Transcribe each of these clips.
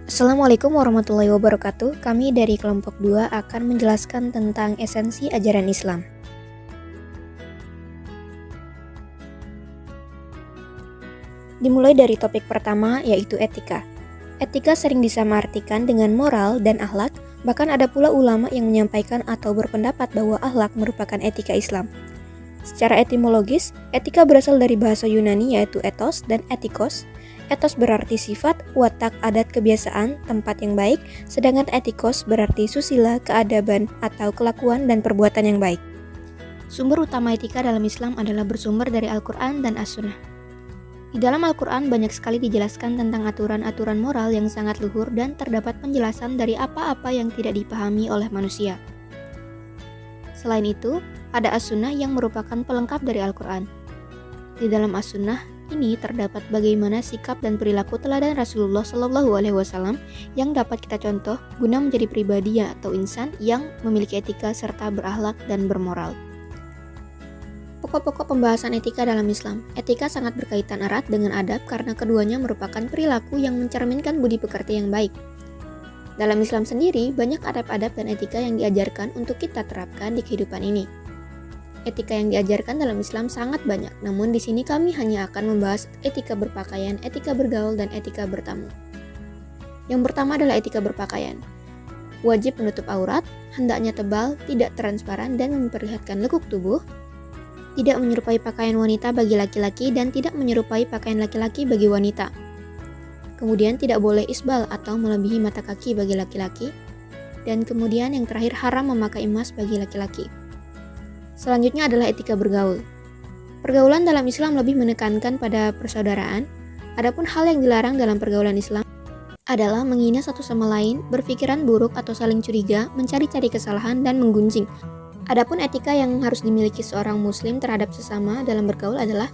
Assalamualaikum warahmatullahi wabarakatuh. Kami dari kelompok 2 akan menjelaskan tentang esensi ajaran Islam. Dimulai dari topik pertama, yaitu etika. Etika sering disamaartikan dengan moral dan akhlak, bahkan ada pula ulama yang menyampaikan atau berpendapat bahwa akhlak merupakan etika Islam. Secara etimologis, etika berasal dari bahasa Yunani yaitu ethos dan etikos. Ethos berarti sifat, watak, adat, kebiasaan, tempat yang baik, sedangkan etikos berarti susila, keadaban, atau kelakuan dan perbuatan yang baik. Sumber utama etika dalam Islam adalah bersumber dari Al-Quran dan As-Sunnah. Di dalam Al-Quran banyak sekali dijelaskan tentang aturan-aturan moral yang sangat luhur dan terdapat penjelasan dari apa-apa yang tidak dipahami oleh manusia. Selain itu, ada As-Sunnah yang merupakan pelengkap dari Al-Quran. Di dalam As-Sunnah ini terdapat bagaimana sikap dan perilaku teladan Rasulullah SAW yang dapat kita contoh guna menjadi pribadi atau insan yang memiliki etika serta berakhlak dan bermoral. Pokok-pokok pembahasan etika dalam Islam. Etika sangat berkaitan erat dengan adab karena keduanya merupakan perilaku yang mencerminkan budi pekerti yang baik. Dalam Islam sendiri, banyak adab-adab dan etika yang diajarkan untuk kita terapkan di kehidupan ini. Etika yang diajarkan dalam Islam sangat banyak, namun di sini kami hanya akan membahas etika berpakaian, etika bergaul, dan etika bertamu. Yang pertama adalah etika berpakaian. Wajib menutup aurat, hendaknya tebal, tidak transparan, dan memperlihatkan lekuk tubuh. Tidak menyerupai pakaian wanita bagi laki-laki dan tidak menyerupai pakaian laki-laki bagi wanita. Kemudian tidak boleh isbal atau melebihi mata kaki bagi laki-laki. Dan kemudian yang terakhir haram memakai emas bagi laki-laki. Selanjutnya adalah etika bergaul. Pergaulan dalam Islam lebih menekankan pada persaudaraan. Adapun hal yang dilarang dalam pergaulan Islam adalah menghina satu sama lain, berpikiran buruk atau saling curiga, mencari-cari kesalahan, dan menggunjing. Adapun etika yang harus dimiliki seorang muslim terhadap sesama dalam bergaul adalah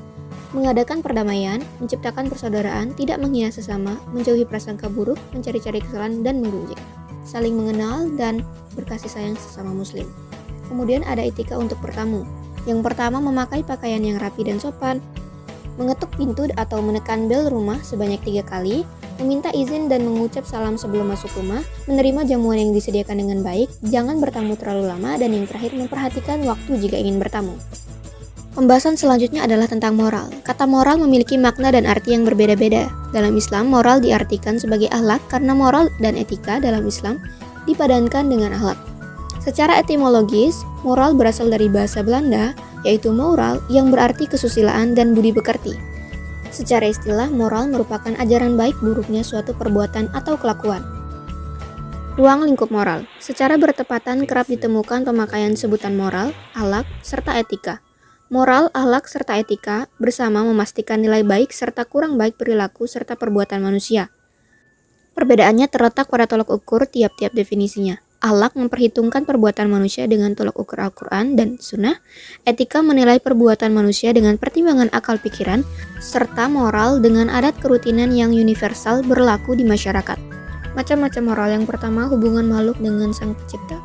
mengadakan perdamaian, menciptakan persaudaraan, tidak menghina sesama, menjauhi prasangka buruk, mencari-cari kesalahan, dan menggunjing. Saling mengenal dan berkasih sayang sesama muslim. Kemudian ada etika untuk bertamu. Yang pertama, memakai pakaian yang rapi dan sopan, mengetuk pintu atau menekan bel rumah sebanyak 3 kali, meminta izin dan mengucap salam sebelum masuk rumah, menerima jamuan yang disediakan dengan baik, jangan bertamu terlalu lama, dan yang terakhir memperhatikan waktu jika ingin bertamu. Pembahasan selanjutnya adalah tentang moral. Kata moral memiliki makna dan arti yang berbeda-beda. Dalam Islam, moral diartikan sebagai akhlak karena moral dan etika dalam Islam dipadankan dengan akhlak. Secara etimologis, moral berasal dari bahasa Belanda, yaitu moral yang berarti kesusilaan dan budi pekerti. Secara istilah, moral merupakan ajaran baik buruknya suatu perbuatan atau kelakuan. Ruang lingkup moral. Secara bertepatan kerap ditemukan pemakaian sebutan moral, akhlak, serta etika. Moral, akhlak, serta etika bersama memastikan nilai baik serta kurang baik perilaku serta perbuatan manusia. Perbedaannya terletak pada tolak ukur tiap-tiap definisinya. Akhlak memperhitungkan perbuatan manusia dengan tolak ukur Al-Quran dan Sunnah. Etika menilai perbuatan manusia dengan pertimbangan akal pikiran, serta moral dengan adat kerutinan yang universal berlaku di masyarakat. Macam-macam moral. Yang pertama, hubungan makhluk dengan Sang Pencipta.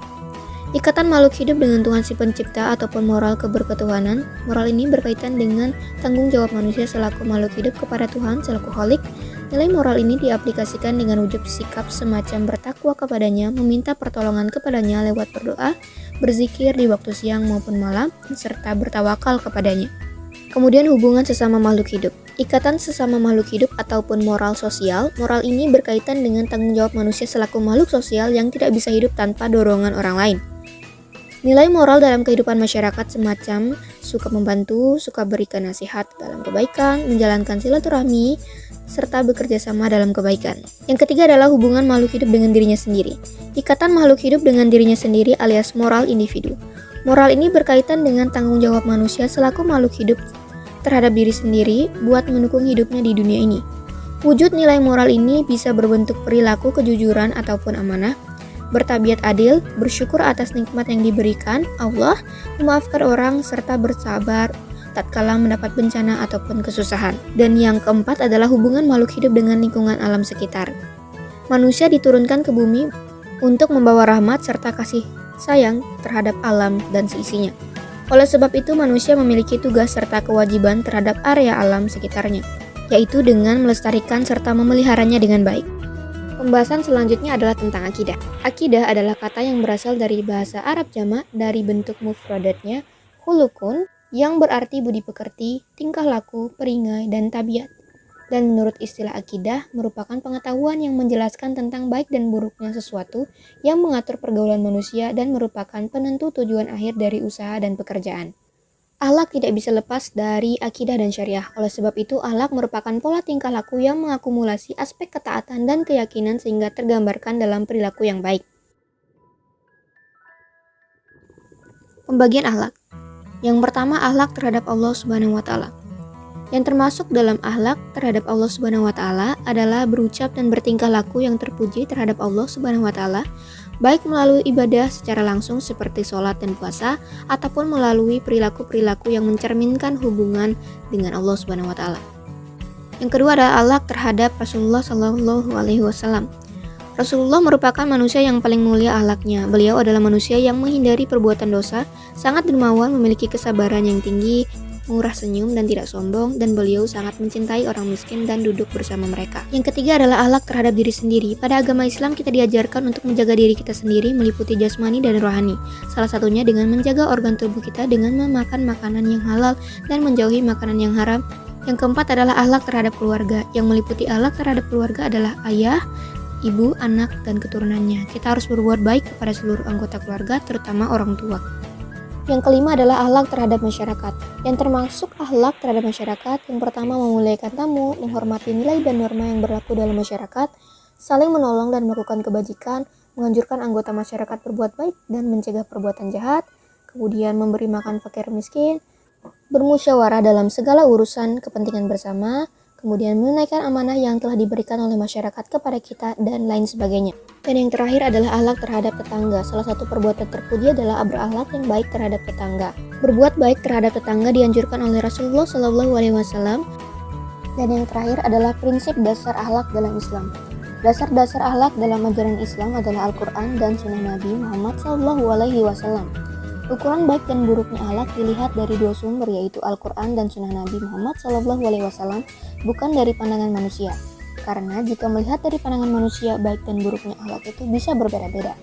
Ikatan makhluk hidup dengan Tuhan si Pencipta ataupun moral keberketuhanan. Moral ini berkaitan dengan tanggung jawab manusia selaku makhluk hidup kepada Tuhan selaku Khalik. Nilai moral ini diaplikasikan dengan wujud sikap semacam bertakwa kepadanya, meminta pertolongan kepadanya lewat berdoa, berzikir di waktu siang maupun malam, serta bertawakal kepadanya. Kemudian hubungan sesama makhluk hidup. Ikatan sesama makhluk hidup ataupun moral sosial. Moral ini berkaitan dengan tanggung jawab manusia selaku makhluk sosial yang tidak bisa hidup tanpa dorongan orang lain. Nilai moral dalam kehidupan masyarakat semacam suka membantu, suka berikan nasihat dalam kebaikan, menjalankan silaturahmi, serta bekerja sama dalam kebaikan. Yang ketiga adalah hubungan makhluk hidup dengan dirinya sendiri. Ikatan makhluk hidup dengan dirinya sendiri alias moral individu. Moral ini berkaitan dengan tanggung jawab manusia selaku makhluk hidup terhadap diri sendiri buat mendukung hidupnya di dunia ini. Wujud nilai moral ini bisa berbentuk perilaku kejujuran ataupun amanah, bertabiat adil, bersyukur atas nikmat yang diberikan Allah, memaafkan orang, serta bersabar tatkala mendapat bencana ataupun kesusahan. Dan yang keempat adalah hubungan makhluk hidup dengan lingkungan alam sekitar. Manusia diturunkan ke bumi untuk membawa rahmat serta kasih sayang terhadap alam dan seisinya. Oleh sebab itu, manusia memiliki tugas serta kewajiban terhadap area alam sekitarnya, yaitu dengan melestarikan serta memeliharanya dengan baik. Pembahasan selanjutnya adalah tentang akidah. Akidah adalah kata yang berasal dari bahasa Arab jamak dari bentuk mufradatnya khulukun yang berarti budi pekerti, tingkah laku, peringai, dan tabiat. Dan menurut istilah akidah merupakan pengetahuan yang menjelaskan tentang baik dan buruknya sesuatu yang mengatur pergaulan manusia dan merupakan penentu tujuan akhir dari usaha dan pekerjaan. Akhlak tidak bisa lepas dari akidah dan syariah. Oleh sebab itu, akhlak merupakan pola tingkah laku yang mengakumulasi aspek ketaatan dan keyakinan sehingga tergambarkan dalam perilaku yang baik. Pembagian akhlak. Yang pertama, akhlak terhadap Allah Subhanahu wa taala. Yang termasuk dalam akhlak terhadap Allah Subhanahu wa taala adalah berucap dan bertingkah laku yang terpuji terhadap Allah Subhanahu wa taala, baik melalui ibadah secara langsung seperti sholat dan puasa, ataupun melalui perilaku-perilaku yang mencerminkan hubungan dengan Allah Subhanahu wa taala. Yang kedua adalah akhlak terhadap Rasulullah Shallallahu alaihi wasallam. Rasulullah merupakan manusia yang paling mulia akhlaknya. Beliau adalah manusia yang menghindari perbuatan dosa, sangat dermawan, memiliki kesabaran yang tinggi, murah senyum dan tidak sombong, dan beliau sangat mencintai orang miskin dan duduk bersama mereka. Yang ketiga adalah akhlak terhadap diri sendiri. Pada agama Islam kita diajarkan untuk menjaga diri kita sendiri meliputi jasmani dan rohani. Salah satunya dengan menjaga organ tubuh kita dengan memakan makanan yang halal dan menjauhi makanan yang haram. Yang keempat adalah akhlak terhadap keluarga. Yang meliputi akhlak terhadap keluarga adalah ayah, ibu, anak, dan keturunannya. Kita harus berbuat baik kepada seluruh anggota keluarga, terutama orang tua. Yang kelima adalah akhlak terhadap masyarakat. Yang termasuk akhlak terhadap masyarakat, yang pertama memuliakan tamu, menghormati nilai dan norma yang berlaku dalam masyarakat, saling menolong dan melakukan kebajikan, menganjurkan anggota masyarakat berbuat baik dan mencegah perbuatan jahat, kemudian memberi makan fakir miskin, bermusyawarah dalam segala urusan kepentingan bersama, kemudian menunaikan amanah yang telah diberikan oleh masyarakat kepada kita, dan lain sebagainya. Dan yang terakhir adalah akhlak terhadap tetangga. Salah satu perbuatan terpuji adalah berakhlak yang baik terhadap tetangga. Berbuat baik terhadap tetangga dianjurkan oleh Rasulullah Shallallahu alaihi wasallam. Dan yang terakhir adalah prinsip dasar akhlak dalam Islam. Dasar-dasar akhlak dalam ajaran Islam adalah Al-Quran dan Sunnah Nabi Muhammad Shallallahu alaihi wasallam. Ukuran baik dan buruknya akhlak dilihat dari dua sumber, yaitu Al-Quran dan Sunnah Nabi Muhammad Shallallahu alaihi wasallam, bukan dari pandangan manusia. Karena jika melihat dari pandangan manusia, baik dan buruknya akhlak itu bisa berbeda-beda.